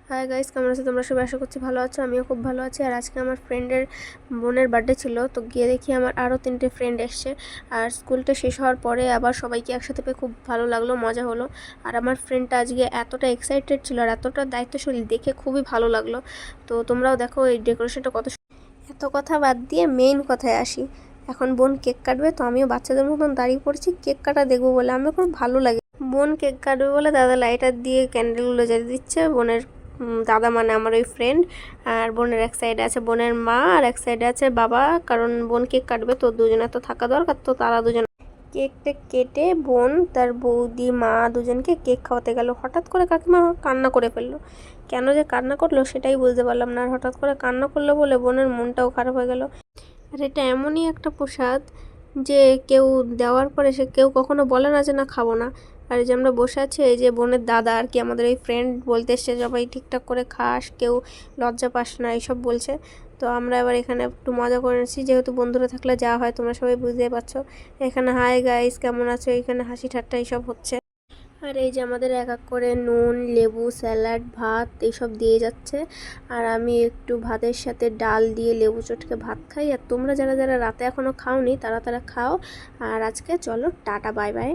Hi guys, কেমন আছো তোমরা সবাই? আশা করছি ভালো আছো। আমিও খুব ভালো আছি। আর আজকে আমার ফ্রেন্ডের বোনের বার্থডে ছিল, তো গিয়ে দেখি আমার আরও 3টে ফ্রেন্ড এসছে। আর স্কুলটা শেষ হওয়ার পরে আবার সবাইকে একসাথে পেয়ে খুব ভালো লাগলো, মজা হলো। আর আমার ফ্রেন্ডটা আজকে এতটা এক্সাইটেড ছিল আর এতটা দায়িত্বশীল, দেখে খুবই ভালো লাগলো। তো তোমরাও দেখো এই ডেকোরেশনটা কত। এত কথা বাদ দিয়ে মেইন কথায় আসি। এখন বোন কেক কাটবে, তো আমিও বাচ্চাদের মতন দাঁড়িয়ে পড়েছি কেক কাটা দেখবো বলে। আমার খুব ভালো লাগে। বোন কেক কাটবে বলে দাদা লাইটার দিয়ে ক্যান্ডেলগুলো জ্বালিয়ে দিচ্ছে। বোনের দাদা মানে আমার ওই ফ্রেন্ড। আর বোনের এক সাইডে আছে বোনের মা আর এক সাইডে আছে বাবা, কারণ বোন কেক কাটবে তো দুজনে তো থাকা দরকার। তো তারা দুজন কেকটা কেটে বোন তার বৌদি মা দুজনকে কেক খাওয়াতে গেল। হঠাৎ করে কাকিমা কান্না করে ফেললো। কেন যে কান্না করলো সেটাই বুঝতে পারলাম না। আর হঠাৎ করে কান্না করলো বলে বোনের মনটাও খারাপ হয়ে গেল। আর এটা এমনই একটা প্রসাদ যে কেউ দেওয়ার পরে সে কেউ কখনো বলে না যে না খাবো না। আর এই যে আমরা বসে আছি, এই যে বোনের দাদা আর কি আমাদের এই ফ্রেন্ড বলতে এসছে সবাই ঠিকঠাক করে খাস, কেউ লজ্জা পাস না, এইসব বলছে। তো আমরা এবার এখানে একটু মজা করে নিচ্ছি, যেহেতু বন্ধুরা থাকলে যা হয় তোমরা সবাই বুঝতেই পারছো। এখানে হাই গাইস কেমন আছো, এখানে হাসি ঠাট্টা এইসব হচ্ছে। আর এই যে আমাদের এক এক করে নুন লেবু স্যালাড ভাত এইসব দিয়ে যাচ্ছে। আর আমি একটু ভাতের সাথে ডাল দিয়ে লেবু চটকে ভাত খাই। আর তোমরা যারা যারা রাতে এখনও খাওনি তারা তারা খাও। আর আজকে চলো টাটা বাই বাই।